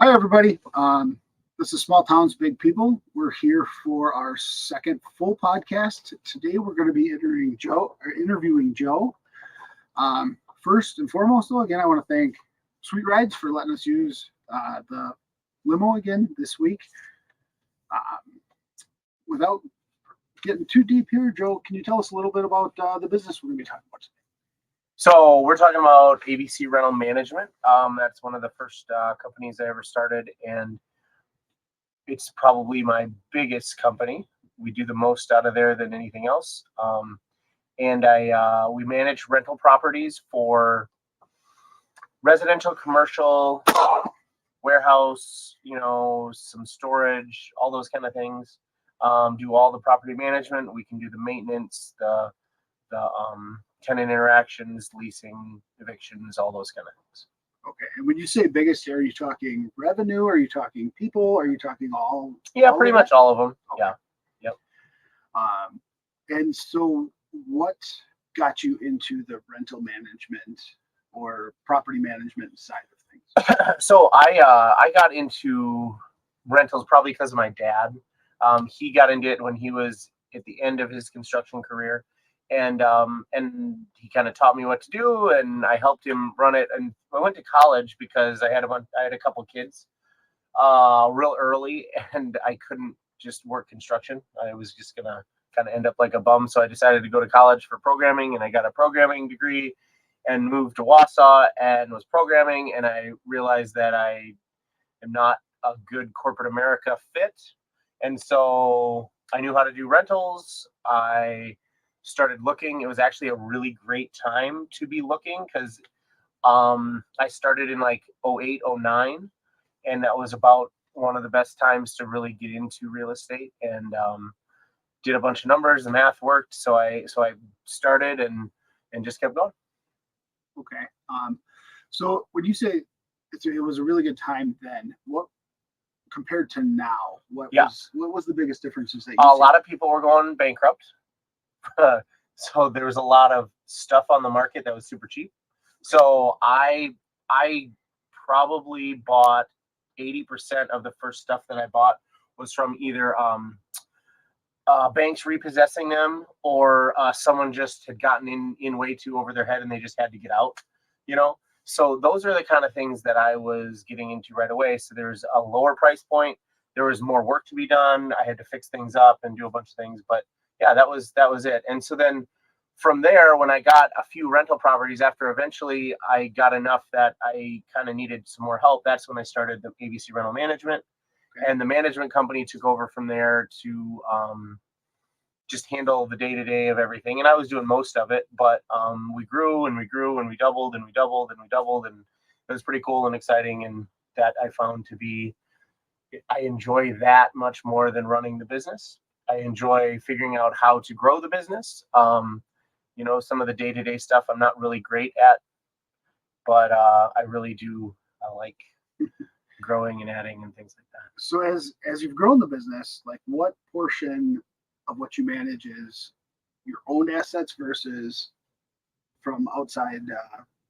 Hi, everybody. This is Small Towns, Big People. We're here for our second full podcast. Today, we're going to be interviewing Joe. First and foremost, though, again, I want to thank Sweet Rides for letting us use the limo again this week. Without getting too deep here, Joe, can you tell us a little bit about the business we're going to be talking about today? So we're talking about ABC Rental Management. That's one of the first companies I ever started, and it's probably my biggest company. We do the most out of there than anything else. And we manage rental properties for residential, commercial, warehouse, some storage, all those kind of things. Do all the property management. We can do the maintenance, the tenant interactions, leasing, evictions, all those kind of things. Okay. And when you say biggest, are you talking revenue? Are you talking people? Are you talking all? Yeah, pretty much all of them. Okay. Yeah. Yep. And so what got you into the rental management or property management side of things? So I got into rentals probably because of my dad. He got into it when he was at the end of his construction career, and he kind of taught me what to do, and I helped him run it. And I went to college because I had a couple of kids real early, and I couldn't just work construction. I was just gonna kind of end up like a bum, so I decided to go to college for programming, and I got a programming degree and moved to Wausau and was programming, and I realized that I am not a good corporate America fit. And so I knew how to do rentals. I started looking. It was actually a really great time to be looking because I started in like 08, 09, and that was about one of the best times to really get into real estate, and did a bunch of numbers. The math worked. So I started and just kept going. Okay. So when you say it was a really good time then, what compared to now, what was the biggest differences that you A see? lot of people were going bankrupt. So there was a lot of stuff on the market that was super cheap. So I probably bought 80% of the first stuff that I bought was from either banks repossessing them, or someone just had gotten in way too over their head and they just had to get out, So those are the kind of things that I was getting into right away. So there's a lower price point. There was more work to be done. I had to fix things up and do a bunch of things. But yeah, that was it. And so then from there, when I got a few rental properties, after eventually I got enough that I kind of needed some more help, that's when I started the ABC Rental Management. And the management company took over from there to just handle the day-to-day of everything. And I was doing most of it, but we grew and we grew and we doubled and we doubled and we doubled. And it was pretty cool and exciting. And that I found to be, I enjoy that much more than running the business. I enjoy figuring out how to grow the business. Some of the day-to-day stuff I'm not really great at, but I really do. I like growing and adding and things like that. So as you've grown the business, like what portion of what you manage is your own assets versus from outside?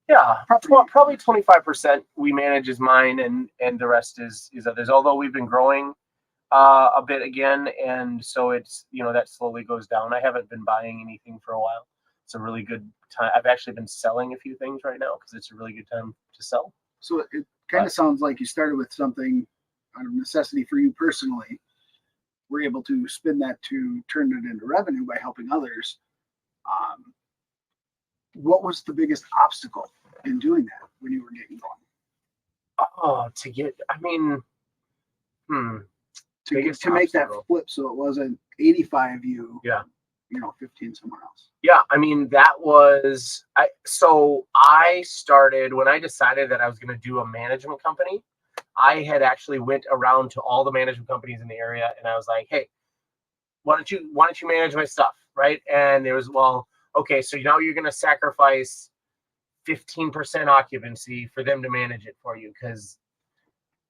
Yeah, probably 25% we manage is mine, and the rest is others. Although we've been growing a bit again, and so it's that slowly goes down. I haven't been buying anything for a while. It's a really good time. I've actually been selling a few things right now because it's a really good time to sell. So it kind of sounds like you started with something out of necessity for you personally. We're able to spin that to turn it into revenue by helping others. What was the biggest obstacle in doing that when you were getting going? To make that flip, so it wasn't 85 you, 15 somewhere else. Yeah, that was so I started when I decided that I was going to do a management company. I had actually went around to all the management companies in the area, and I was like, "Hey, why don't you manage my stuff?" Right? And there was, well, okay, so now you're going to sacrifice 15% occupancy for them to manage it for you because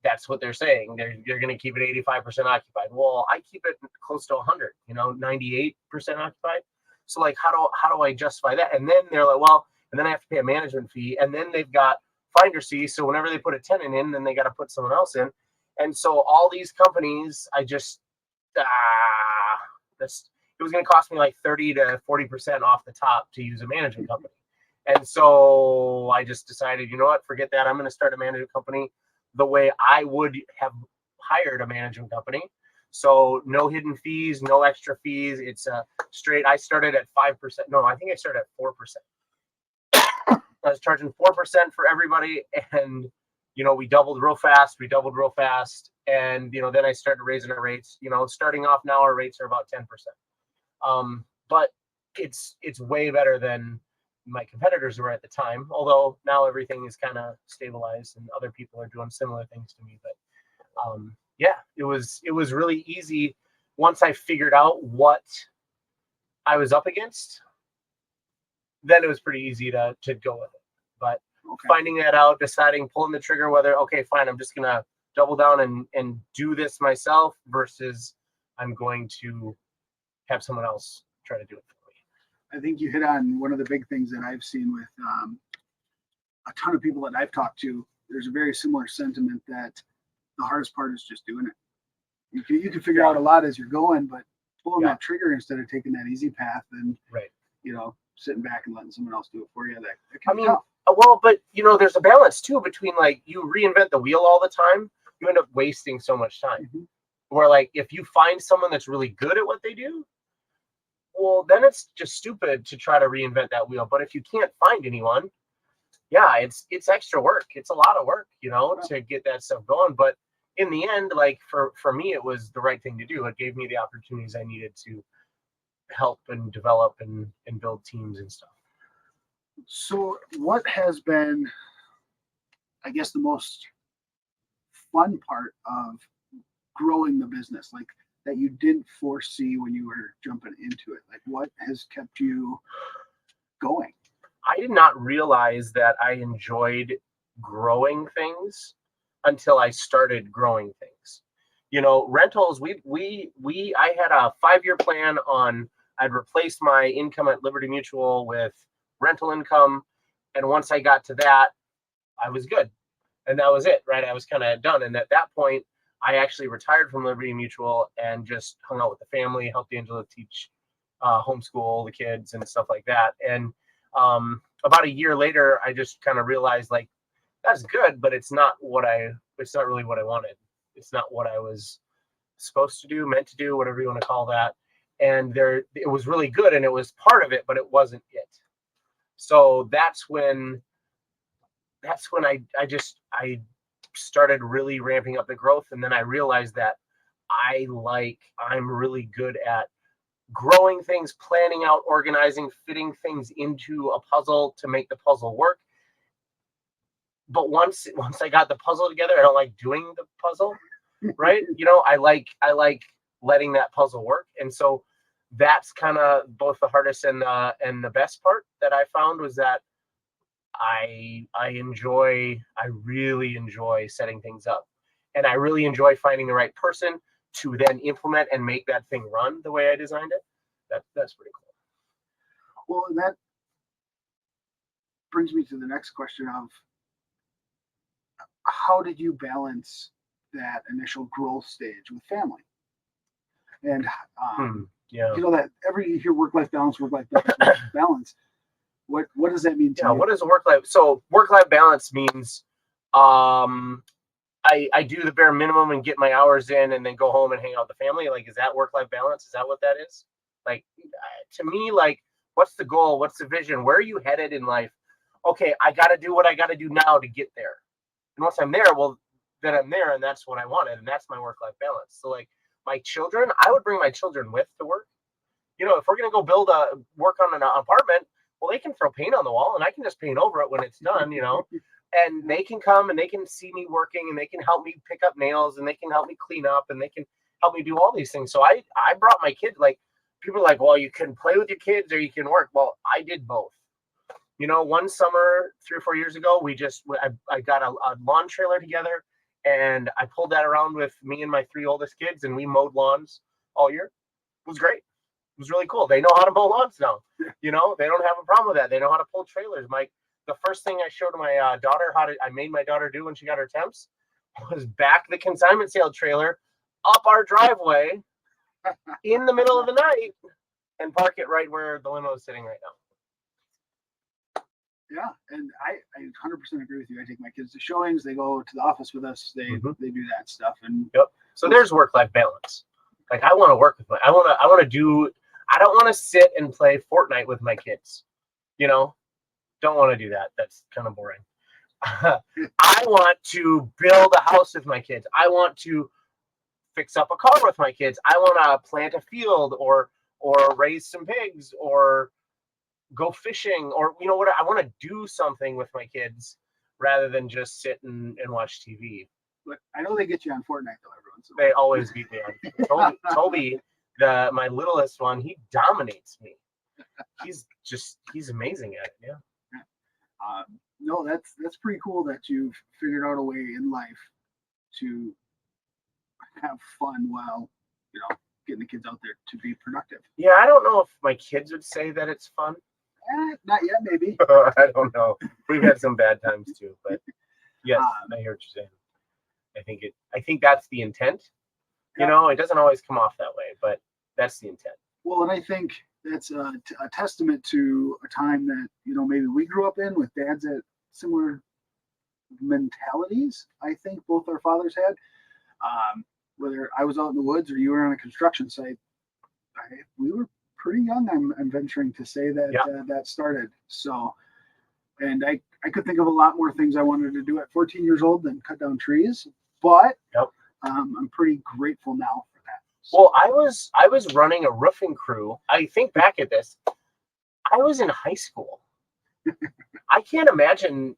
that's what they're saying. They're going to keep it 85% occupied. Well, I keep it close to 100, 98% occupied. So like, how do I justify that? And then they're like, well, and then I have to pay a management fee, and then they've got finder fee. So whenever they put a tenant in, then they got to put someone else in. And so all these companies, I just, it was going to cost me like 30 to 40% off the top to use a management company. And so I just decided, you know what, forget that. I'm going to start a management company the way I would have hired a management company. So no hidden fees, no extra fees. It's a straight, I started at 5%. No, I think I started at 4%. I was charging 4% for everybody. And, you know, we doubled real fast. And, you know, then I started raising our rates. You know, starting off now, our rates are about 10%. But it's way better than my competitors were at the time. Although now everything is kind of stabilized and other people are doing similar things to me. But yeah, it was really easy once I figured out what I was up against. Then it was pretty easy to go with it. But finding that out, deciding, pulling the trigger, whether, okay, fine, I'm just going to double down and do this myself versus I'm going to have someone else try to do it for me. I think you hit on one of the big things that I've seen with a ton of people that I've talked to. There's a very similar sentiment that the hardest part is just doing it. You can figure out a lot as you're going, but pulling that trigger instead of taking that easy path and, you know, sitting back and letting someone else do it for you. That can be tough. Well, but you know, there's a balance too between like you reinvent the wheel all the time, you end up wasting so much time. Mm-hmm. Where like if you find someone that's really good at what they do, well, then it's just stupid to try to reinvent that wheel. But if you can't find anyone, yeah, it's extra work. It's a lot of work, you know, to get that stuff going. But in the end, like for me, it was the right thing to do. It gave me the opportunities I needed to help and develop and build teams and stuff. So what has been, I guess, the most fun part of growing the business, like that you didn't foresee when you were jumping into it? Like what has kept you going? I did not realize that I enjoyed growing things until I started growing things. You know, rentals, I had a 5-year plan on I'd replace my income at Liberty Mutual with rental income. And once I got to that, I was good. And that was it, right? I was kind of done. And at that point, I actually retired from Liberty Mutual and just hung out with the family, helped Angela teach, homeschool the kids and stuff like that. And about a year later, I just kind of realized like, that's good, but it's not really what I wanted. It's not what I was supposed to do, meant to do, whatever you want to call that. And it was really good and it was part of it, but it wasn't it. So that's when I started really ramping up the growth. And then I realized that I'm really good at growing things, planning out, organizing, fitting things into a puzzle to make the puzzle work. But once I got the puzzle together, I don't like doing the puzzle, right? You know, I like letting that puzzle work. And so that's kind of both the hardest and the best part that I found was that I really enjoy setting things up, and I really enjoy finding the right person to then implement and make that thing run the way I designed it. That's pretty cool. Well, and that brings me to the next question of how did you balance that initial growth stage with family? And you know that you hear work-life balance, balance. What does that mean to you? What is a work-life? So work-life balance means I do the bare minimum and get my hours in and then go home and hang out with the family. Like, is that work-life balance? Is that what that is? Like, to me, like, what's the goal? What's the vision? Where are you headed in life? Okay, I got to do what I got to do now to get there. And once I'm there, well, then I'm there, and that's what I wanted, and that's my work-life balance. So, like, my children, I would bring my children with to work. You know, if we're going to go work on an apartment, well, they can throw paint on the wall, and I can just paint over it when it's done, you know. And they can come, and they can see me working, and they can help me pick up nails, and they can help me clean up, and they can help me do all these things. So I brought my kids, like, people are like, well, you can play with your kids or you can work. Well, I did both. You know, one summer 3 or 4 years ago, I got a lawn trailer together, and I pulled that around with me and my 3 oldest kids, and we mowed lawns all year. It was great. It was really cool. They know how to mow lawns now. You know, they don't have a problem with that. They know how to pull trailers. the first thing I showed my daughter I made my daughter do when she got her temps was back the consignment sale trailer up our driveway in the middle of the night and park it right where the limo is sitting right now. Yeah, and I 100% agree with you. I take my kids to showings. They go to the office with us. They do that stuff. And Yep. So there's work-life balance. Like I want to work with I want to do. I don't want to sit and play Fortnite with my kids. You know, don't want to do that. That's kind of boring. I want to build a house with my kids. I want to fix up a car with my kids. I want to plant a field or raise some pigs or go fishing or what. I want to do something with my kids rather than just sit and watch TV. But I know they get you on Fortnite though, everyone. So. They always beat me on. Toby, my littlest one, he dominates me. He's amazing at it. Yeah. No, that's pretty cool that you've figured out a way in life to have fun while getting the kids out there to be productive. Yeah, I don't know if my kids would say that it's fun. Not yet, maybe. I don't know. We've had some bad times too, but yes, I hear what you're saying. I think that's the intent. Yeah. It doesn't always come off that way, but that's the intent. Well, and I think that's a testament to a time that maybe we grew up in with dads at similar mentalities. I think both our fathers had. Whether I was out in the woods or you were on a construction site, we were pretty young. I'm venturing to say that that started. So, and I could think of a lot more things I wanted to do at 14 years old than cut down trees, but I'm pretty grateful now for that. So, well, I was running a roofing crew. I think back at this, I was in high school. I can't imagine.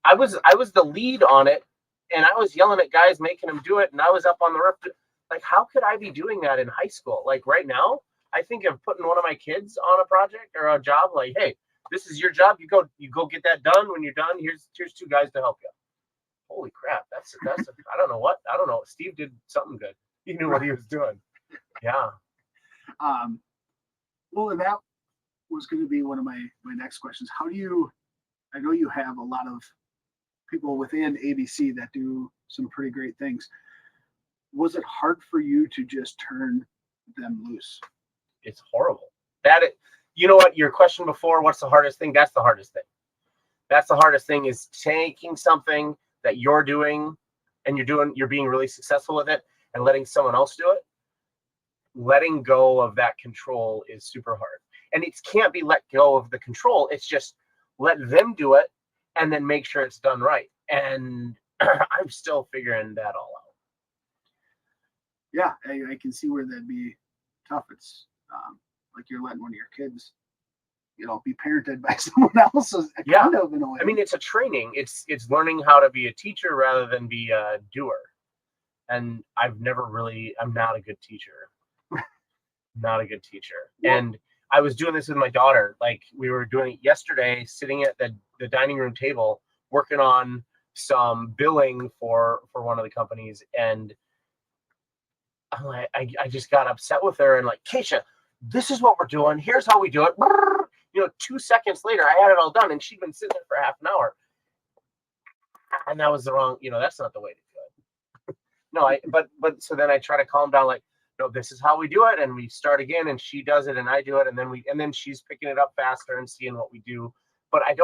I was the lead on it. And I was yelling at guys, making them do it. And I was up on the roof. Like, how could I be doing that in high school? Like right now, I think of putting one of my kids on a project or a job. Like, hey, this is your job. You go get that done. When you're done, here's two guys to help you. Holy crap. That's I don't know. Steve did something good. He knew what he was doing. Yeah. Well, and that was going to be one of my next questions. I know you have a lot of people within ABC that do some pretty great things. Was it hard for you to just turn them loose? It's horrible. You know what? Your question before, what's the hardest thing? That's the hardest thing. That's the hardest thing is taking something that you're doing and you're being really successful with it and letting someone else do it. Letting go of that control is super hard. And it can't be let go of the control. It's just let them do it and then make sure it's done right. And I'm still figuring that all out. Yeah, I can see where that'd be tough. It's like you're letting one of your kids, be parented by someone else. Kind of in a way. I mean, it's a training. It's learning how to be a teacher rather than be a doer. And I'm not a good teacher. Not a good teacher. Yeah. And I was doing this with my daughter. Like we were doing it yesterday, sitting at the dining room table, working on some billing for one of the companies. And I'm like, I just got upset with her and like, Keisha, this is what we're doing. Here's how we do it. 2 seconds later, I had it all done and she'd been sitting there for half an hour. And that was the wrong, that's not the way to do it. No, but so then I try to calm down, like, no, this is how we do it. And we start again and she does it and I do it. And then she's picking it up faster and seeing what we do. But I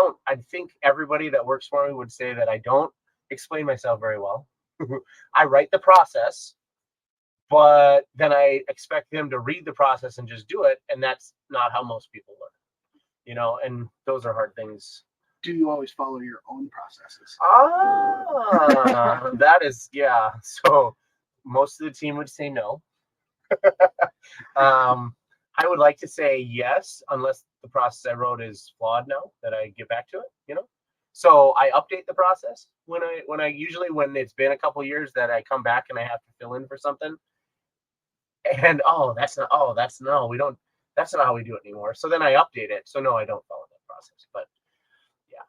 think everybody that works for me would say that I don't explain myself very well. I write the process, but then I expect them to read the process and just do it. And that's not how most people learn, and those are hard things. Do you always follow your own processes? That is, yeah. So most of the team would say no. I would like to say yes, unless the process I wrote is flawed now that I get back to it, So I update the process when it's been a couple years that I come back and I have to fill in for something. And that's not how we do it anymore. So then I update it. So no, I don't follow that process. But yeah.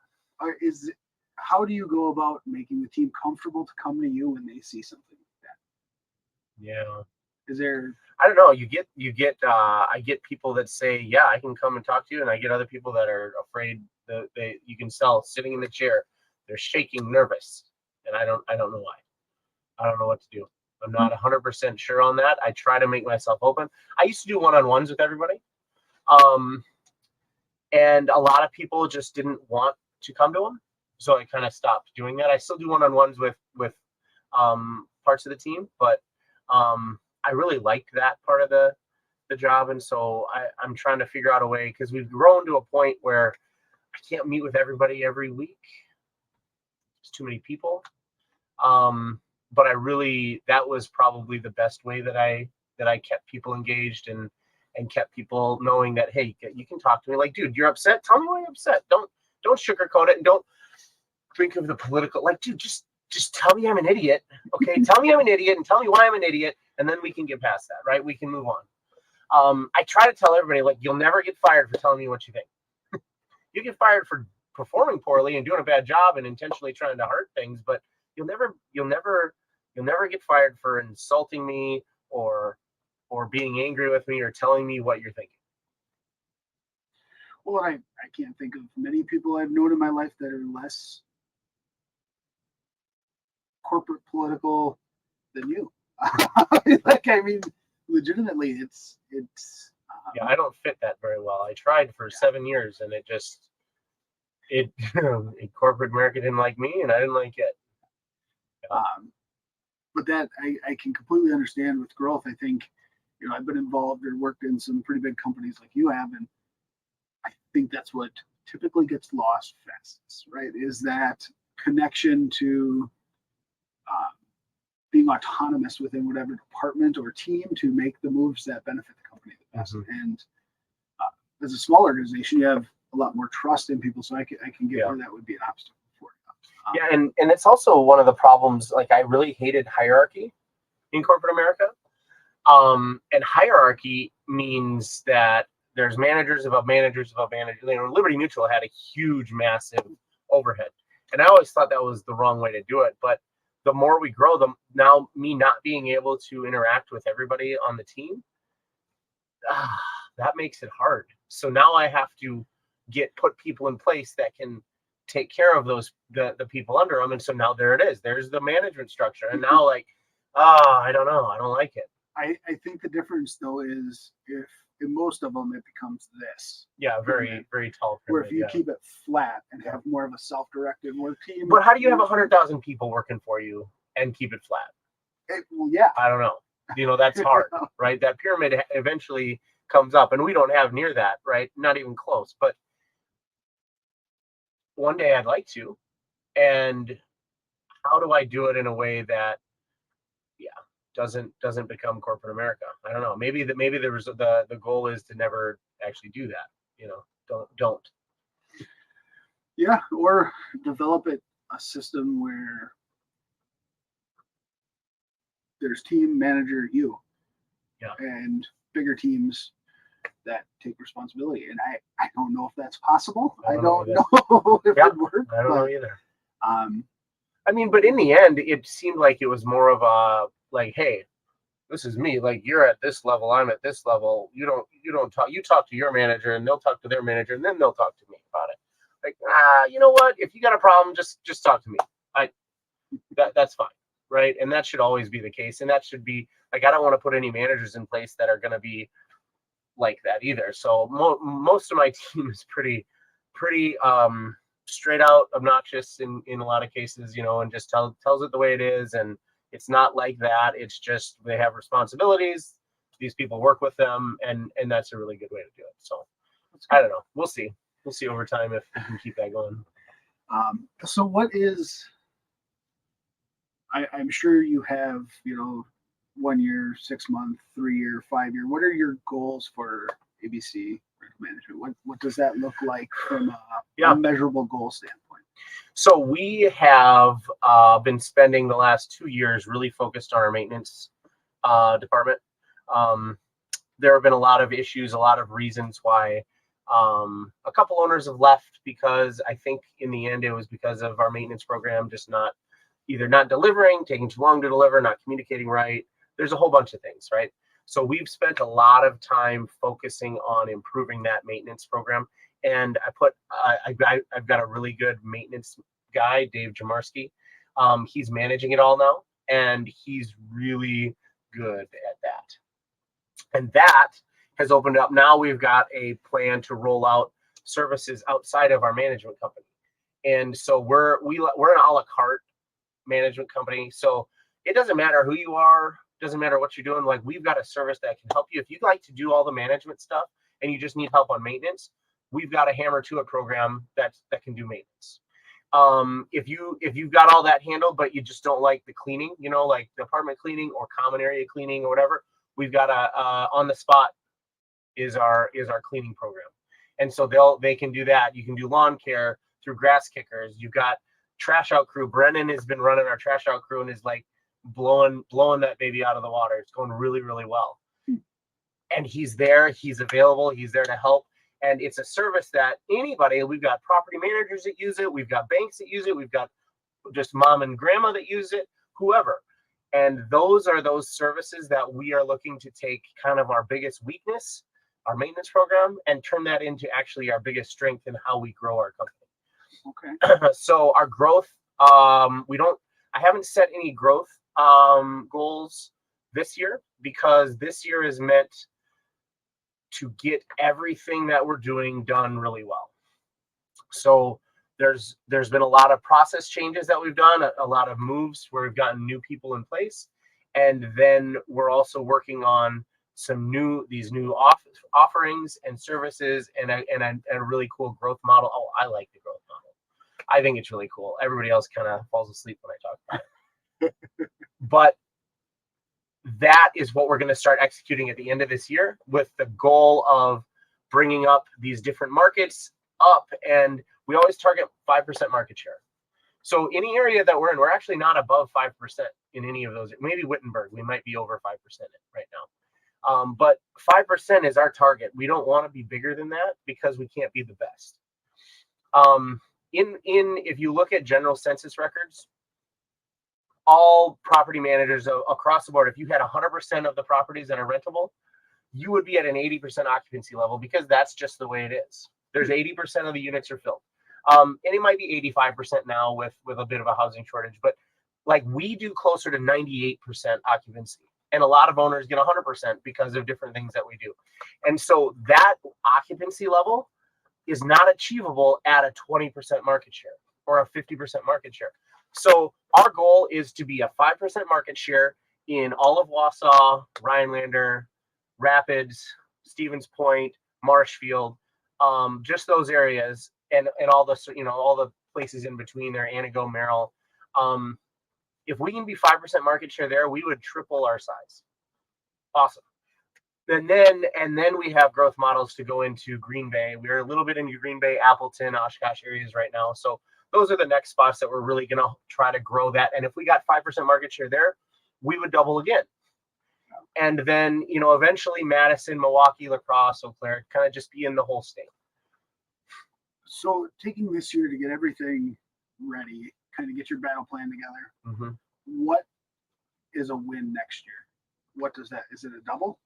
How do you go about making the team comfortable to come to you when they see something like that? Yeah. Is there? I don't know. I get people that say, yeah, I can come and talk to you. And I get other people that are afraid You can tell sitting in the chair, they're shaking, nervous, and I don't know why. I don't know what to do. I'm not 100% sure on that. I try to make myself open. I used to do one-on-ones with everybody, and a lot of people just didn't want to come to them, so I kind of stopped doing that. I still do one-on-ones with parts of the team, but I really liked that part of the job, and so I'm trying to figure out a way, because we've grown to a point where I can't meet with everybody every week. It's too many people. But that was probably the best way that I kept people engaged and kept people knowing that, hey, you can talk to me. Like, dude, you're upset. Tell me why you're upset. Don't sugarcoat it, and don't think of the political. Like, dude, just tell me I'm an idiot. Okay, tell me I'm an idiot, and tell me why I'm an idiot, and then we can get past that, right? We can move on. I try to tell everybody, like, you'll never get fired for telling me what you think. You get fired for performing poorly and doing a bad job and intentionally trying to hurt things, but you'll never get fired for insulting me or being angry with me or telling me what you're thinking. Well, I can't think of many people I've known in my life that are less corporate political than you. Like, I mean, legitimately, it's yeah, I don't fit that very well. I tried for 7 years, and it corporate America didn't like me, and I didn't like it. But that I can completely understand with growth. I think, I've been involved or worked in some pretty big companies like you have, and I think that's what typically gets lost fastest, right? Is that connection to being autonomous within whatever department or team to make the moves that benefit the company the best. Mm-hmm. And as a small organization, you have a lot more trust in people, so I can get where that would be an obstacle for you. Yeah, and it's also one of the problems. Like, I really hated hierarchy in corporate America. And hierarchy means that there's managers above managers above managers. Liberty Mutual had a huge, massive overhead, and I always thought that was the wrong way to do it. But the more we grow, now me not being able to interact with everybody on the team, that makes it hard. So now I have to put people in place that can take care of the people under them. And so now there it is. There's the management structure. And now, like, I don't know. I don't like it. I think the difference, though, is if in most of them it becomes this. Yeah, very, very tall pyramid. Where if you keep it flat and have more of a self-directed work team. But how do you have 100,000 people working for you and keep it flat? Well, yeah. I don't know. That's hard, right? That pyramid eventually comes up, and we don't have near that, right? Not even close. But one day I'd like to. And how do I do it in a way that, doesn't become corporate America? I don't know. Maybe the goal is to never actually do that. Don't. Yeah, or develop a system where there's team manager you. Yeah. And bigger teams that take responsibility. And I don't know if that's possible. I don't know if it works. I don't know either. I mean, but in the end, it seemed like it was more of a, like, hey, this is me. Like, you're at this level, I'm at this level. You don't talk. You talk to your manager, and they'll talk to their manager, and then they'll talk to me about it. Like, you know what? If you got a problem, just talk to me. That's fine, right? And that should always be the case. And that should be, like, I don't want to put any managers in place that are going to be like that either. So most of my team is pretty straight out obnoxious in a lot of cases, and just tells it the way it is. And it's not like that. It's just they have responsibilities. These people work with them, and that's a really good way to do it. So I don't know. We'll see. We'll see over time if we can keep that going. So what is? I'm sure you have 1 year, 6 month, 3 year, 5 year. What are your goals for ABC management? What does that look like from a measurable goal standpoint? So we have been spending the last 2 years really focused on our maintenance department. There have been a lot of issues, a lot of reasons why a couple owners have left, because I think in the end it was because of our maintenance program just not delivering, taking too long to deliver, not communicating right. There's a whole bunch of things, right? So we've spent a lot of time focusing on improving that maintenance program. and I've got a really good maintenance guy, Dave Jamarski. He's managing it all now, and he's really good at that. And that has opened up. Now we've got a plan to roll out services outside of our management company. And so we're an a la carte management company. So it doesn't matter who you are, doesn't matter what you're doing. Like, we've got a service that can help you. If you'd like to do all the management stuff and you just need help on maintenance, we've got a Hammer to It program that can do maintenance. If you've got all that handled, but you just don't like the cleaning, like the apartment cleaning or common area cleaning or whatever, we've got a on the spot is our cleaning program. And so they can do that. You can do lawn care through grass kickers. You've got trash out crew. Brennan has been running our trash out crew and is like blowing that baby out of the water. It's going really, really well. And he's there, he's available, he's there to help. And it's a service that anybody, we've got property managers that use it, we've got banks that use it, we've got just mom and grandma that use it, whoever. And those are those services that we are looking to take kind of our biggest weakness, our maintenance program, and turn that into actually our biggest strength in how we grow our company. Okay. So our growth, I haven't set any growth goals this year, because this year is meant to get everything that we're doing done really well. So there's been a lot of process changes that we've done, a lot of moves where we've gotten new people in place, and then we're also working on these new offerings and services and a really cool growth model. Oh, I like the growth model. I think it's really cool. Everybody else kind of falls asleep when I talk about it. But that is what we're going to start executing at the end of this year, with the goal of bringing up these different markets up. And we always target 5% market share. So any area that we're in, we're actually not above 5% in any of those. Maybe Wittenberg, we might be over 5% right now. But 5% is our target. We don't want to be bigger than that because we can't be the best. If you look at general census records, all property managers across the board, if you had 100% of the properties that are rentable, you would be at an 80% occupancy level, because that's just the way it is. There's 80% of the units are filled. And it might be 85% now with a bit of a housing shortage, but like, we do closer to 98% occupancy. And a lot of owners get 100% because of different things that we do. And so that occupancy level is not achievable at a 20% market share or a 50% market share. So our goal is to be a 5% market share in all of Wausau, Rhinelander, Rapids, Stevens Point, Marshfield, just those areas, and all the places in between there, Anago, Merrill. If we can be 5% market share there, we would triple our size. Awesome. And then we have growth models to go into Green Bay. We're a little bit into Green Bay, Appleton, Oshkosh areas right now. So those are the next spots that we're really going to try to grow that. And if we got 5% market share there, we would double again. And then, eventually Madison, Milwaukee, La Crosse, Eau Claire, kind of just be in the whole state. So taking this year to get everything ready, kind of get your battle plan together, what is a win next year? What does that, is it a double?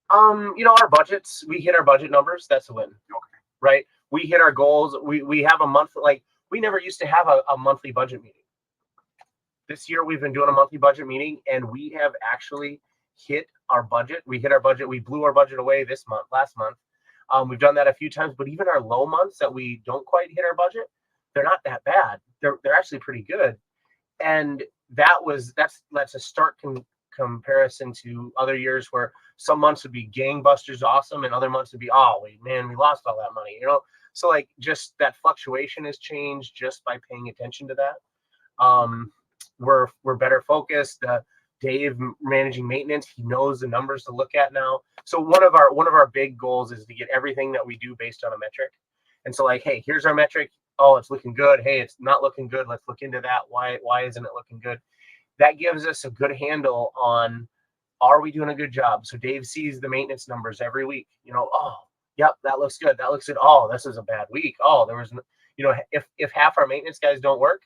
Our budgets, we hit our budget numbers. That's a win. Okay. Right. We hit our goals. We have a month, like, we never used to have a monthly budget meeting. This year we've been doing a monthly budget meeting, and we have actually hit our budget. We hit our budget. We blew our budget away last month. We've done that a few times, but even our low months that we don't quite hit our budget, they're not that bad. They're actually pretty good. And that's a stark comparison to other years where some months would be gangbusters awesome, and other months would be, we lost all that money, So like, just that fluctuation has changed just by paying attention to that. We're better focused. Dave managing maintenance, he knows the numbers to look at now. So one of our big goals is to get everything that we do based on a metric. And so, like, hey, here's our metric. Oh, it's looking good. Hey, it's not looking good. Let's look into that. Why isn't it looking good? That gives us a good handle on, are we doing a good job? So Dave sees the maintenance numbers every week. Oh, yep, that looks good. That looks good. Oh, this is a bad week. Oh, there was, if half our maintenance guys don't work,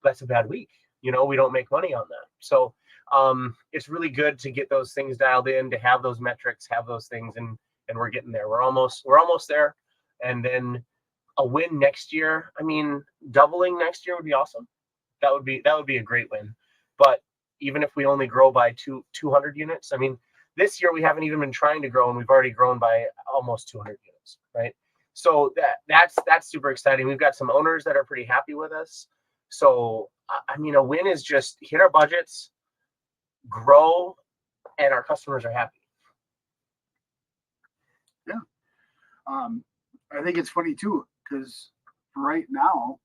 that's a bad week. We don't make money on that. So it's really good to get those things dialed in, to have those metrics, have those things, and we're getting there. We're almost there. And then a win next year. I mean, doubling next year would be awesome. That would be a great win. But even if we only grow by 200 units, I mean, this year we haven't even been trying to grow, and we've already grown by almost 200 units, right? So that's super exciting. We've got some owners that are pretty happy with us. So I mean, a win is just hit our budgets, grow, and our customers are happy. Yeah. I think it's funny too, because right now,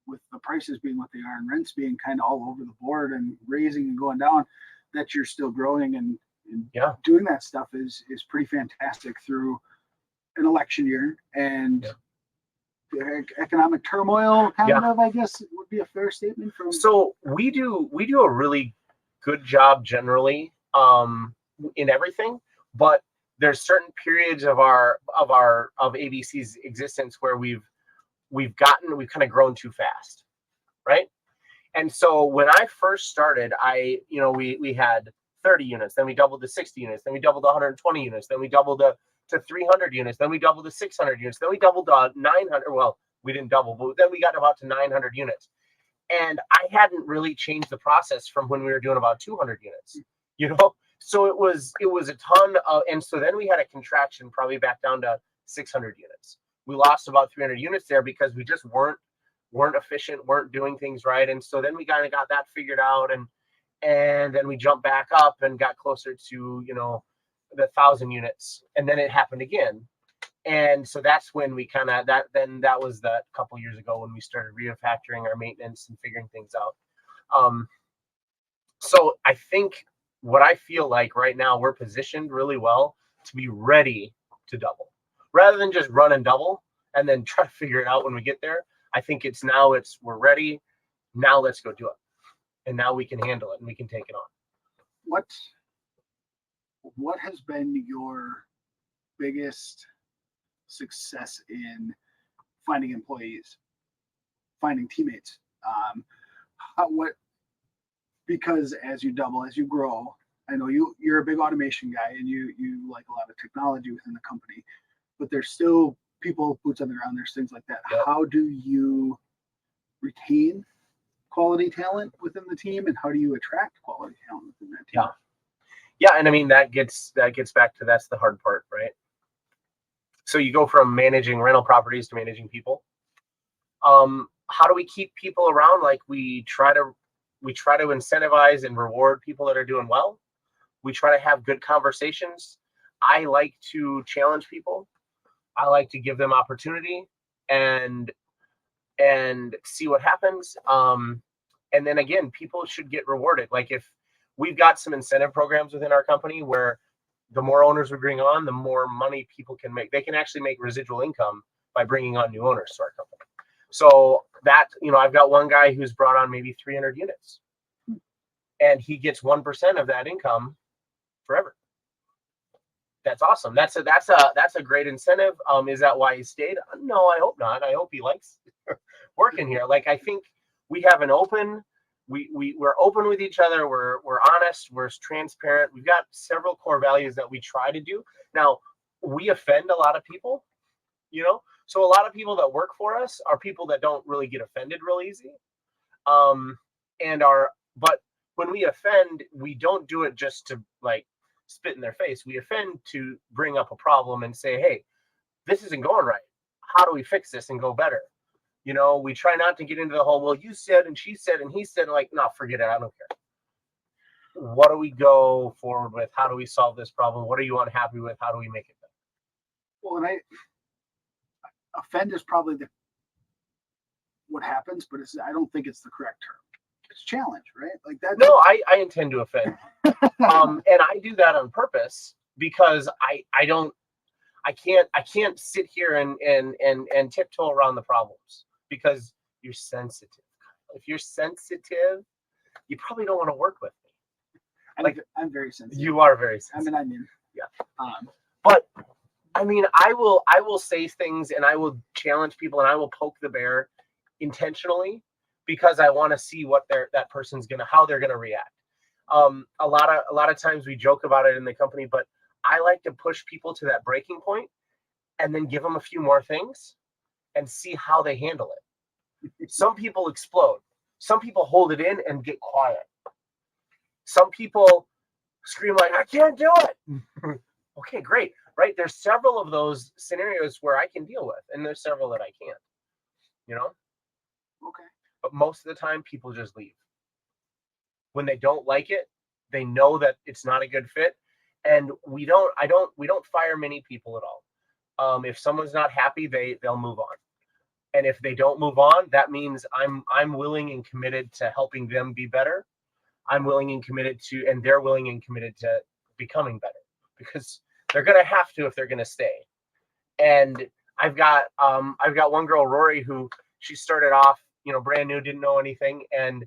with the prices being what they are and rents being kind of all over the board and raising and going down, that you're still growing and Yeah. doing that stuff is pretty fantastic through an election year and the economic turmoil, kind Yeah. of, I guess would be a fair statement from. So we do a really good job generally in everything, but there's certain periods of ABC's existence where we've kind of grown too fast, right? And so when I first started, we had 30 units, then we doubled to 60 units, then we doubled to 120 units, then we doubled to 300 units, then we doubled to 600 units, then we doubled to 900. Well, we didn't double, but then we got about to 900 units. And I hadn't really changed the process from when we were doing about 200 units, So it was a ton of, and so then we had a contraction probably back down to 600 units. We lost about 300 units there because we just weren't efficient, weren't doing things right. And so then we kind of got that figured out, and then we jumped back up and got closer to, the 1,000 units. And then it happened again. And so that's when we that was that couple years ago when we started refactoring our maintenance and figuring things out. So I think what I feel like right now, we're positioned really well to be ready to double rather than just run and double and then try to figure it out when we get there. I think we're ready. Now let's go do it. And now we can handle it and we can take it on. What has been your biggest success in finding employees, finding teammates? Because as you double, as you grow, I know you're a big automation guy and you like a lot of technology within the company, but there's still people, boots on the ground, there's things like that. Yep. How do you retain quality talent within the team, and how do you attract quality talent within that team? Yeah, and I mean that gets back to, that's the hard part, right? So you go from managing rental properties to managing people. How do we keep people around? Like we try to incentivize and reward people that are doing well. We try to have good conversations. I like to challenge people. I like to give them opportunity and see what happens. And then again, people should get rewarded. Like if we've got some incentive programs within our company where the more owners we bring on, the more money people can make. They can actually make residual income by bringing on new owners to our company. So that, I've got one guy who's brought on maybe 300 units and he gets 1% of that income forever. That's awesome. That's a great incentive. Is that why he stayed? No, I hope not. I hope he likes working here. Like, I think we have an open, we're open with each other. We're honest. We're transparent. We've got several core values that we try to do. Now, we offend a lot of people, so a lot of people that work for us are people that don't really get offended real easy. But when we offend, we don't do it just to like spit in their face. We offend to bring up a problem and say, hey, this isn't going right. How do we fix this and go better? We try not to get into the whole, well, you said, and she said, and he said, like, no, forget it. I don't care. What do we go forward with? How do we solve this problem? What are you unhappy with? How do we make it better? Well, and offend is probably what happens, but I don't think it's the correct term. It's challenge, right? Like that. No, I intend to offend. And I do that on purpose because I can't sit here and tiptoe around the problems because you're sensitive. If you're sensitive, you probably don't want to work with me. I'm very sensitive. You are very sensitive. Yeah. But I mean, I will say things and I will challenge people and I will poke the bear intentionally because I want to see what that person's how they're gonna react. A lot of times we joke about it in the company, but I like to push people to that breaking point and then give them a few more things and see how they handle it. Some people explode. Some people hold it in and get quiet. Some people scream like, I can't do it. Okay, great. Right? There's several of those scenarios where I can deal with, and there's several that I can't, Okay. But most of the time people just leave. When they don't like it, they know that it's not a good fit. And we don't fire many people at all. If someone's not happy, they'll move on. And if they don't move on, that means I'm willing and committed to helping them be better. I'm willing and committed to, and they're willing and committed to becoming better, because they're gonna have to if they're gonna stay. And I've got one girl, Rory, who she started off, brand new, didn't know anything, and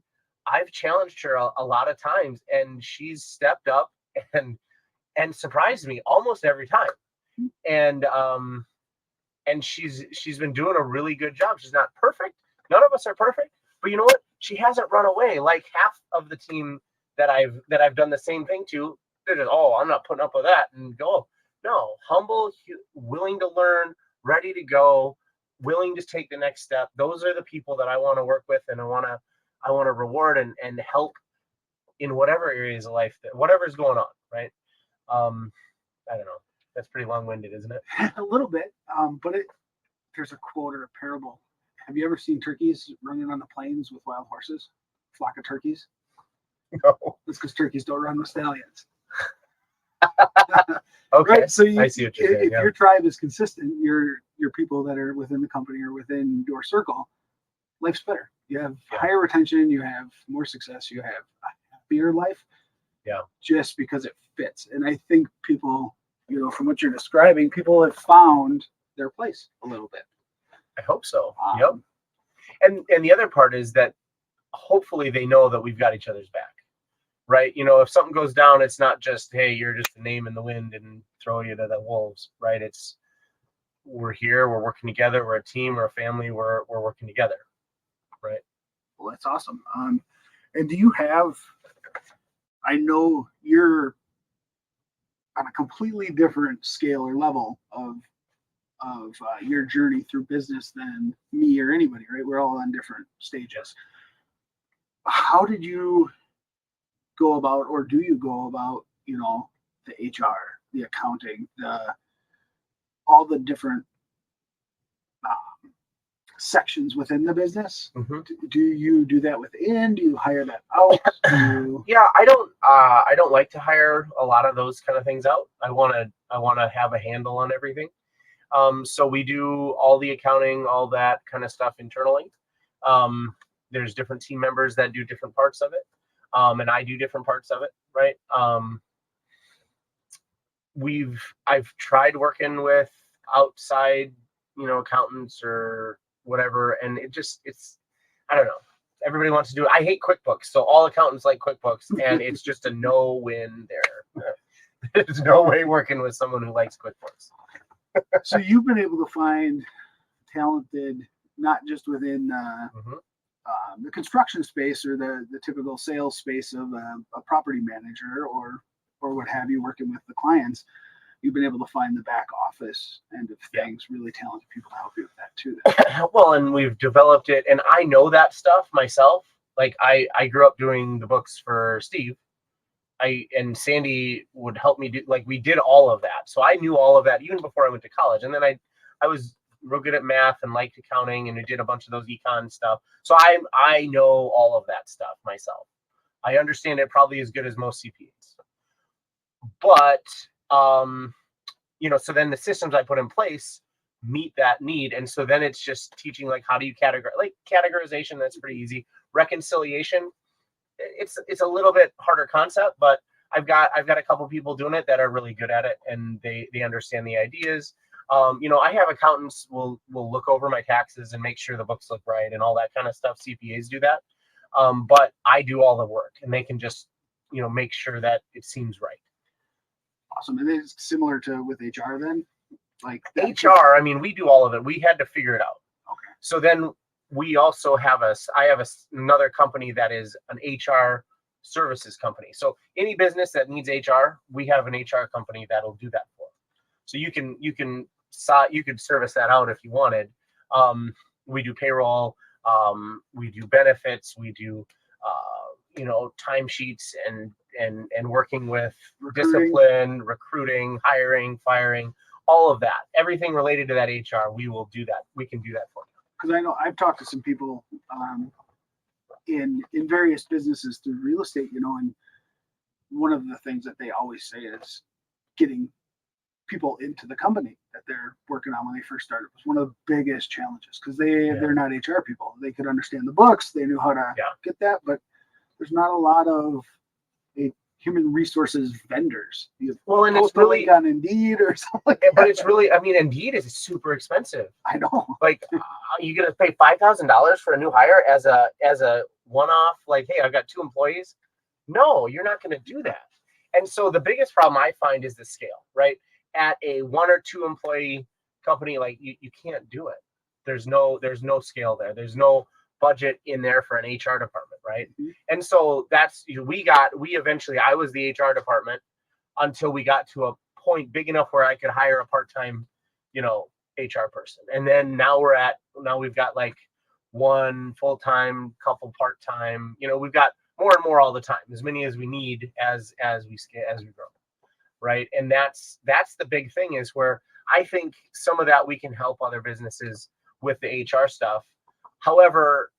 I've challenged her a lot of times, and she's stepped up and surprised me almost every time. And she's been doing a really good job. She's not perfect. None of us are perfect, but you know what? She hasn't run away like half of the team that I've done the same thing to. They're just, oh, I'm not putting up with that, and go. No, humble, willing to learn, ready to go, willing to take the next step. Those are the people that I want to work with, and I want to reward and help in whatever areas of life, whatever's going on, right? I don't know. That's pretty long-winded, isn't it? A little bit, but there's a quote or a parable. Have you ever seen turkeys running on the plains with wild horses? Flock of turkeys? No. That's because turkeys don't run with stallions. Okay. Right? So I see what you're saying. if your tribe is consistent, your people that are within the company or within your circle, life's better. You have higher retention, you have more success, you have a happier life. Yeah. Just because it fits. And I think people, from what you're describing, people have found their place a little bit. I hope so. Yep. And the other part is that hopefully they know that we've got each other's back, right? If something goes down, it's not just, hey, you're just a name in the wind and throw you to the wolves, right? It's, we're here, we're working together, we're a team, we're a family, we're working together, right? Well, that's awesome. And do you have, I know you're on a completely different scale or level of your journey through business than me or anybody, right? We're all on different stages. How did you go about, or do you go about, the HR, the accounting, all the different sections within the business? Mm-hmm. Do you do that within? Do you hire that out? Yeah, I don't like to hire a lot of those kind of things out. I want to have a handle on everything. So we do all the accounting, all that kind of stuff internally. There's different team members that do different parts of it. And I do different parts of it, right? I've tried working with outside, accountants or whatever, and I don't know. Everybody wants to do it. I hate QuickBooks, so all accountants like QuickBooks, and it's just a no-win there. There's no way working with someone who likes QuickBooks. So you've been able to find talented, not just within the construction space or the typical sales space of a property manager or what have you, working with the clients. You've been able to find the back office end of things, really talented people to help you with that too. Well, and we've developed it, and I know that stuff myself. Like I grew up doing the books for Steve. And Sandy would help me do, like, we did all of that. So I knew all of that even before I went to college. And then I was real good at math and liked accounting, and we did a bunch of those econ stuff. So I know all of that stuff myself. I understand it probably as good as most CPAs. But, so then the systems I put in place meet that need. And so then it's just teaching, like, how do you categorize, like categorization, that's pretty easy. Reconciliation, it's a little bit harder concept, but I've got a couple people doing it that are really good at it, and they understand the ideas. I have accountants will look over my taxes and make sure the books look right and all that kind of stuff. CPAs do that, but I do all the work, and they can just make sure that it seems right. Awesome. And it's similar to with HR then, like HR. I mean, we do all of it. We had to figure it out. Okay. So then we also have another company that is an HR services company. So any business that needs HR, we have an HR company that'll do that for. So you can you could service that out if you wanted. We do payroll, we do benefits, we do timesheets and working with Recruiting. discipline, recruiting, hiring, firing, all of that, everything related to that HR. We will do that. We can do that for you. Because I know I've talked to some people in various businesses through real estate, and one of the things that they always say is getting people into the company that they're working on when they first started was one of the biggest challenges, because they're not HR people. They could understand the books, they knew how to get that, but there's not a lot of human resources vendors. Well, and it's really on Indeed or something like but that. it's really, Indeed is super expensive. I know. Like, you gonna pay $5,000 for a new hire as a one-off? Like, hey, I've got 2 employees. No, you're not going to do that. And so the biggest problem I find is the scale, right? At a 1 or 2 employee company, like you can't do it. There's no scale there. There's no budget in there for an HR department, right? Mm-hmm. And so I was the HR department until we got to a point big enough where I could hire a part-time, HR person. And then now we've got like 1 full-time, couple part-time, we've got more and more all the time, as many as we need as we grow. Right. And that's the big thing, is where I think some of that we can help other businesses with the HR stuff. However,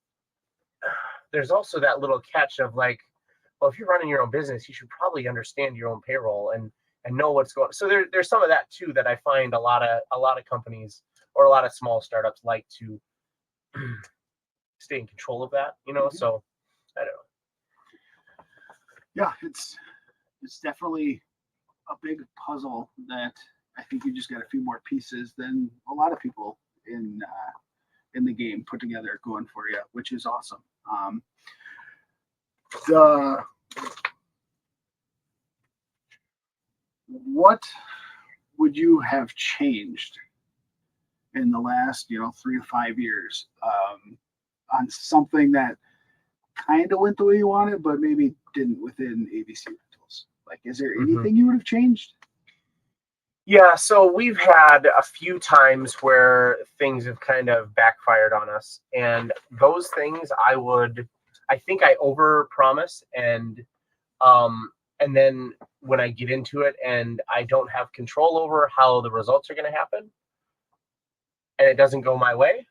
there's also that little catch of like, well, if you're running your own business, you should probably understand your own payroll and know what's going on. So there's some of that too, that I find a lot of companies or a lot of small startups like to stay in control of that, Mm-hmm. So I don't know. Yeah, it's definitely a big puzzle that I think you just got a few more pieces than a lot of people in the game put together going for you, which is awesome. What would you have changed in the last 3 to 5 years on something that kind of went the way you wanted, but maybe didn't within ABC Rentals? Like, is there anything you would have changed? Yeah, so we've had a few times where things have kind of backfired on us, and those things I think I overpromise, and then when I get into it and I don't have control over how the results are going to happen, and it doesn't go my way,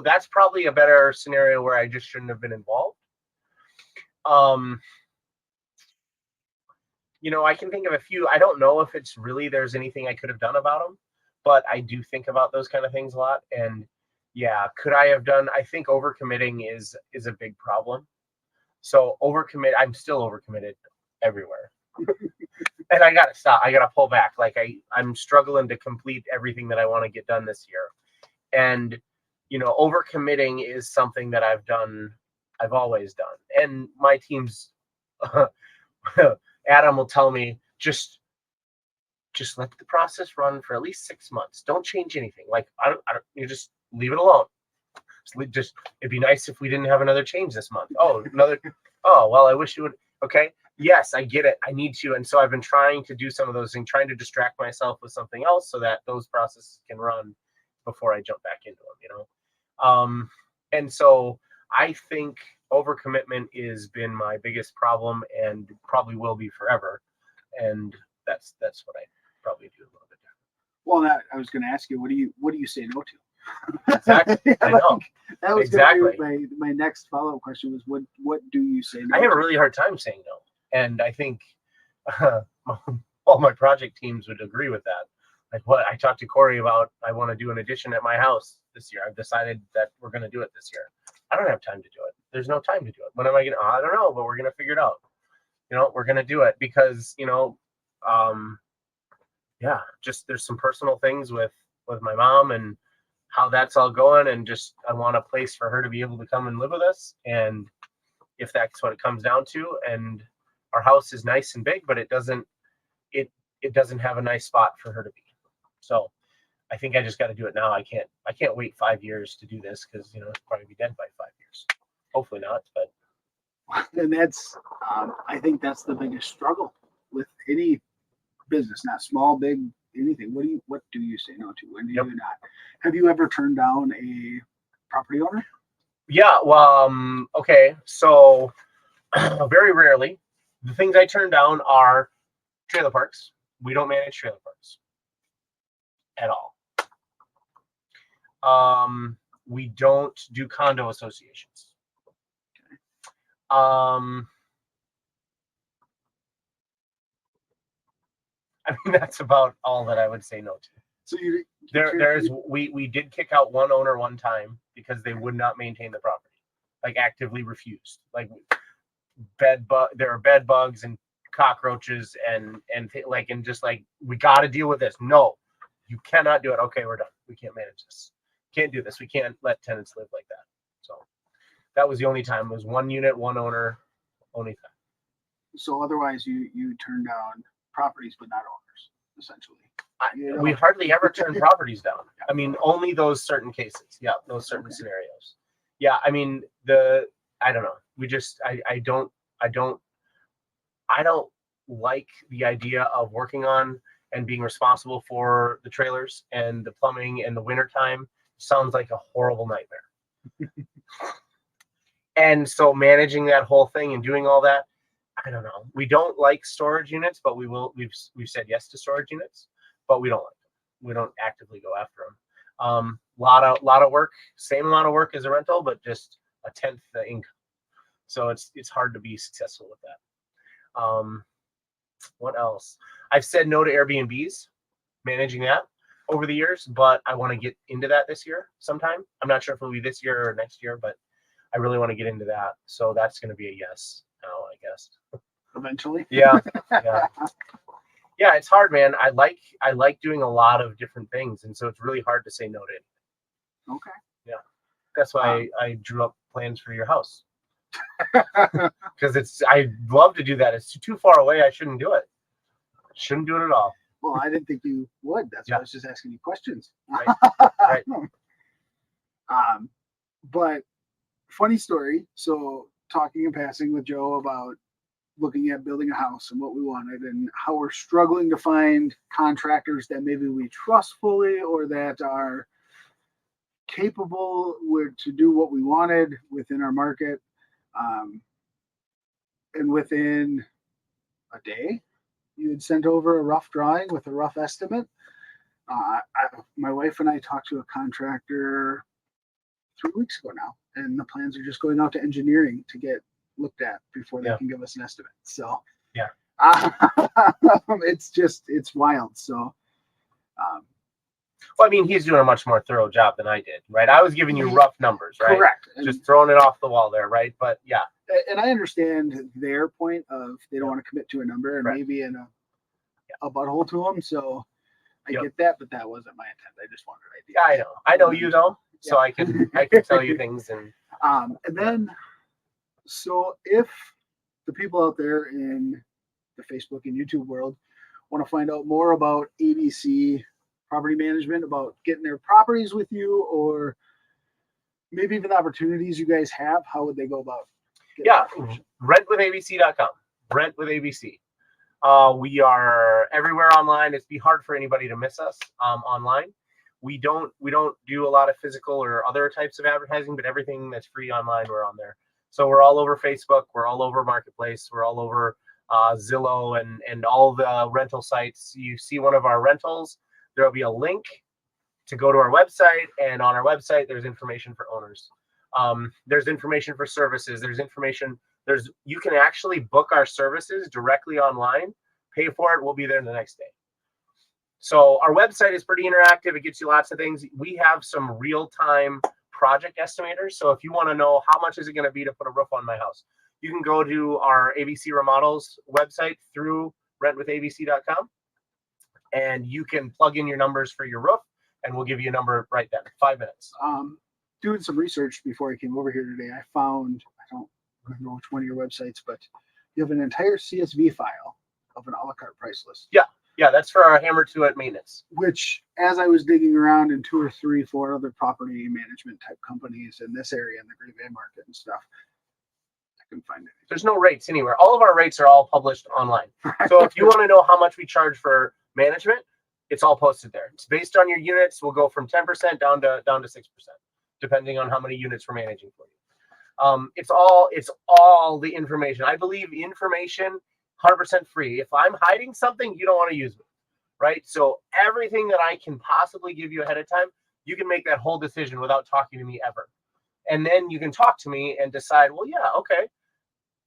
that's probably a better scenario where I just shouldn't have been involved. I can think of a few. I don't know if it's really there's anything I could have done about them, but I do think about those kind of things a lot. And yeah, could I have done? I think overcommitting is a big problem. So I'm still overcommitted everywhere. And I gotta stop. I gotta pull back. Like I'm struggling to complete everything that I want to get done this year. And overcommitting is something that I've always done. And my team's Adam will tell me, just let the process run for at least 6 months. Don't change anything. Like you just leave it alone. It'd be nice if we didn't have another change this month. Oh, well, I wish you would. Okay. Yes, I get it. I need to. And so I've been trying to do some of those things, trying to distract myself with something else so that those processes can run before I jump back into them, And so I think overcommitment has been my biggest problem and probably will be forever. And that's what I probably do a little bit different. Well, I was going to ask you, what do you say no to? Exactly. I know. That was exactly. My next follow-up question was, what do you say no I have a really hard time saying no. And I think all my project teams would agree with that. Like what I talked to Corey about, I want to do an addition at my house this year. I've decided that we're going to do it this year. I don't have time to do it. There's no time to do it. When am I going to? I don't know, but we're going to figure it out. We're going to do it because, just there's some personal things with my mom and how that's all going. And just, I want a place for her to be able to come and live with us. And if that's what it comes down to, and our house is nice and big, but it doesn't have a nice spot for her to be. So I think I just got to do it now. I can't wait 5 years to do this because, it'll probably be dead by 5 years. Hopefully not, but. And that's, I think that's the biggest struggle with any business, not small, big, anything. What do you say no to? When do Yep. you not? Have you ever turned down a property owner? Yeah. Well, okay. So very rarely, the things I turn down are trailer parks. We don't manage trailer parks at all. We don't do condo associations. I mean, that's about all that I would say no to. So you We did kick out one owner one time because they would not maintain the property, like actively refused. Like there are bed bugs and cockroaches and just like, we got to deal with this. No, you cannot do it. Okay, we're done. We can't manage this. Can't do this. We can't let tenants live like that. So that was the only time. It was one unit, one owner, only time. So otherwise, you turn down properties, but not owners, essentially. We hardly ever turn properties down. I mean, only those certain cases. Yeah, those certain scenarios. Yeah, I mean, I don't know. We just I don't like the idea of working on and being responsible for the trailers and the plumbing in the wintertime. Sounds like a horrible nightmare. And so managing that whole thing and doing all that, I don't know. We don't like storage units, but we've said yes to storage units, but we don't like them. We don't actively go after them. Lot of work, same amount of work as a rental, but just a tenth the income. So it's hard to be successful with that. What else? I've said no to Airbnbs, managing that over the years, but I want to get into that this year sometime. I'm not sure if it'll be this year or next year, but I really want to get into that. So that's going to be a yes now, I guess. Eventually. Yeah. Yeah, it's hard, man. I like doing a lot of different things, and so it's really hard to say no to it. Okay. Yeah. That's why I drew up plans for your house. Because I love to do that. It's too far away. I shouldn't do it. Shouldn't do it at all. Well, I didn't think you would. That's why I was just asking you questions. Right. But funny story. So talking and passing with Joe about looking at building a house and what we wanted and how we're struggling to find contractors that maybe we trust fully or that are capable to do what we wanted within our market. And within a day, you had sent over a rough drawing with a rough estimate. My wife and I talked to a contractor 3 weeks ago now, and the plans are just going out to engineering to get looked at before they can give us an estimate. So yeah, it's wild. So well, I mean, he's doing a much more thorough job than I did, right? I was giving you rough numbers, right? Correct. Just throwing it off the wall there, right? But yeah. And I understand their point of they don't want to commit to a number and maybe in a butthole to them. So I get that, but that wasn't my intent. I just wanted ideas. Yeah, I know you though, so I can tell you things and then so if the people out there in the Facebook and YouTube world want to find out more about ABC property management, about getting their properties with you, or maybe even the opportunities you guys have, how would they go about? Rentwithabc.com. Rent with ABC. We are everywhere online. It'd be hard for anybody to miss us online. We don't do a lot of physical or other types of advertising, but everything that's free online, we're on there. So we're all over Facebook. We're all over Marketplace. We're all over Zillow and all the rental sites. You see one of our rentals, there'll be a link to go to our website, and on our website, there's information for owners. There's information for services. You can actually book our services directly online, pay for it. We'll be there the next day. So our website is pretty interactive. It gets you lots of things. We have some real-time project estimators. So if you want to know how much is it going to be to put a roof on my house, you can go to our ABC Remodels website through rentwithabc.com, and you can plug in your numbers for your roof, and we'll give you a number right then. 5 minutes. Doing some research before I came over here today, I found, I don't remember which one of your websites, but you have an entire CSV file of an a la carte price list. Yeah, that's for our Hammer to It maintenance. Which, as I was digging around in 2 or 3, 4 other property management type companies in this area, in the Green Bay market and stuff, I couldn't find it. There's no rates anywhere. All of our rates are all published online. So if you want to know how much we charge for management, It's all posted there. It's based on your units. We'll go from 10% down to 6%, depending on how many units we're managing for you. It's all the information. I believe information 100% free. If I'm hiding something, you don't want to use me, right? So everything that I can possibly give you ahead of time, you can make that whole decision without talking to me ever. And then you can talk to me and decide, well, yeah, okay,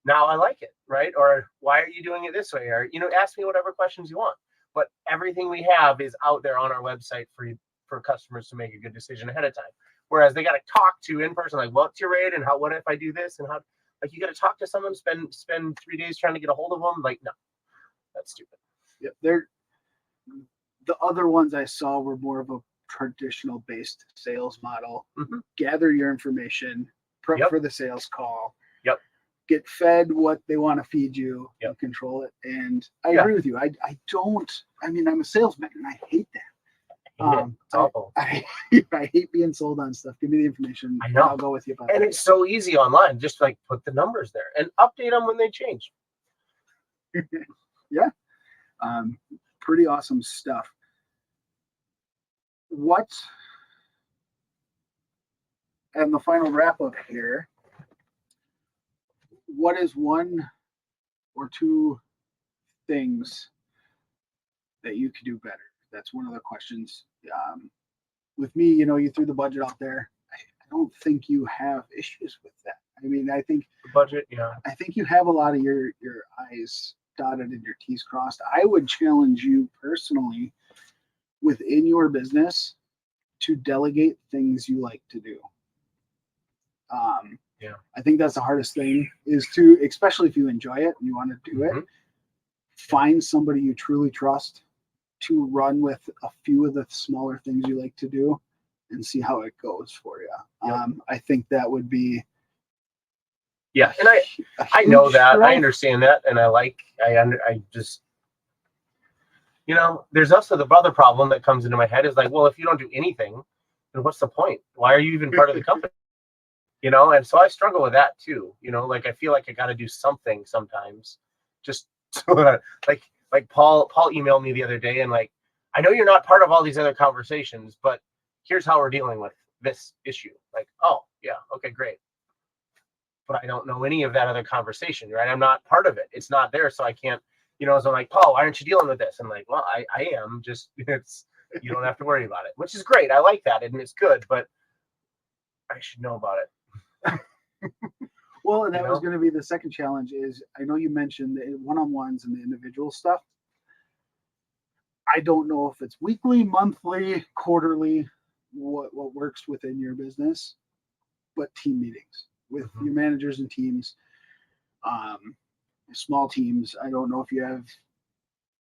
now I like it, right? Or why are you doing it this way? Or, ask me whatever questions you want. But everything we have is out there on our website for customers to make a good decision ahead of time. Whereas they got to talk to in person, like, what's your rate and what if I do this and how, like, you got to talk to someone, spend 3 days trying to get a hold of them. Like, no, that's stupid. Yep. The other ones I saw were more of a traditional based sales model. Mm-hmm. Gather your information, prep for the sales call. Yep. Get fed what they want to feed you. Yep. And control it. And I agree with you. I'm a salesman and I hate that. It's awful. I hate being sold on stuff. Give me the information. I know. I'll go with you. And it's so easy online. Just like put the numbers there and update them when they change. Yeah. Pretty awesome stuff. And the final wrap up here, what is one or two things that you could do better? That's one of the questions. With me, you threw the budget out there. I don't think you have issues with that. I mean, I think the budget, yeah. I think you have a lot of your I's dotted and your T's crossed. I would challenge you personally within your business to delegate things you like to do. Yeah. I think that's the hardest thing is to, especially if you enjoy it and you want to do it, find somebody you truly trust to run with a few of the smaller things you like to do and see how it goes for you. Yep. I think that would be. Yeah. And I know that. I understand that. And I just, there's also the other problem that comes into my head is like, well, if you don't do anything, then what's the point? Why are you even part of the company? And so I struggle with that too. Like I feel like I got to do something sometimes just so that like Paul emailed me the other day and like, I know you're not part of all these other conversations, but here's how we're dealing with this issue. Like, oh yeah. Okay, great. But I don't know any of that other conversation, right? I'm not part of it. It's not there. So I can't, so I'm like, Paul, why aren't you dealing with this? I'm like, well, I am just, you don't have to worry about it, which is great. I like that. And it's good, but I should know about it. Well, and that was going to be the second challenge is I know you mentioned the one-on-ones and the individual stuff. I don't know if it's weekly, monthly, quarterly, what works within your business, but team meetings with your managers and teams, small teams. I don't know if you have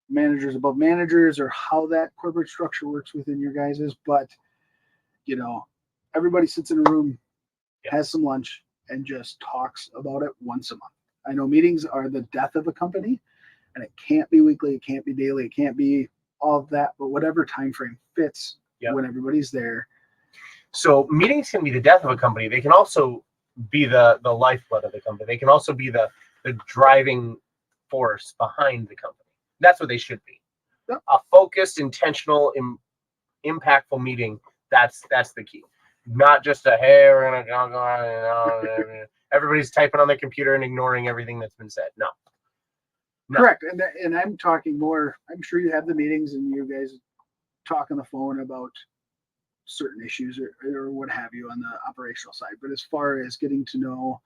managers above managers or how that corporate structure works within your guys's, but everybody sits in a room, has some lunch, and just talks about it once a month. I know meetings are the death of a company, and it can't be weekly, it can't be daily, it can't be all of that, but whatever time frame fits when everybody's there. So meetings can be the death of a company. They can also be the lifeblood of the company. They can also be the driving force behind the company. That's what they should be. Yep. A focused, intentional, impactful meeting. That's the key. Not just a, hey, we're going to go on. Everybody's typing on their computer and ignoring everything that's been said. No. Correct. And I'm talking more, I'm sure you have the meetings and you guys talk on the phone about certain issues or what have you on the operational side. But as far as getting to know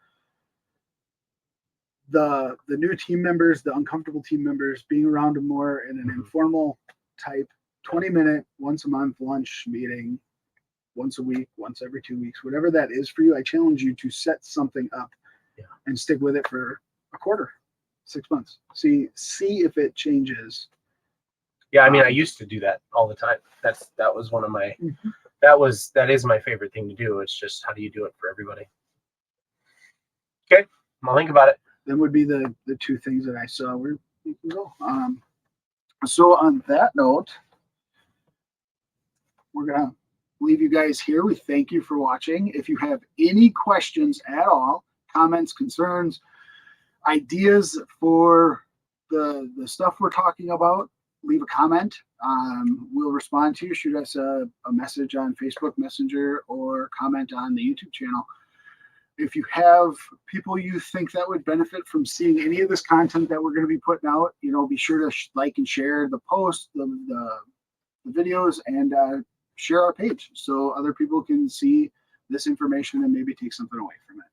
the new team members, the uncomfortable team members, being around them more in an informal type 20-minute, once a month lunch meeting, once a week, once every 2 weeks, whatever that is for you, I challenge you to set something up and stick with it for a quarter, 6 months. See if it changes. Yeah, I mean, I used to do that all the time. That was one of my that is my favorite thing to do. It's just how do you do it for everybody? Okay, I'll think about it. Then would be the two things that I saw where you can go. So on that note, we're gonna leave you guys here. We thank you for watching. If you have any questions at all, comments, concerns, ideas for the stuff we're talking about, leave a comment. We'll respond to you. Shoot us a message on Facebook Messenger or comment on the YouTube channel. If you have people you think that would benefit from seeing any of this content that we're going to be putting out, be sure to like and share the post, the videos, and share our page so other people can see this information and maybe take something away from it.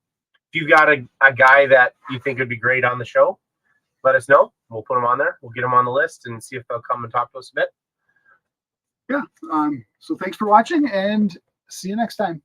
If you've got a guy that you think would be great on the show, let us know. We'll put them on there. We'll get them on the list and see if they'll come and talk to us a bit. Yeah. So thanks for watching, and see you next time.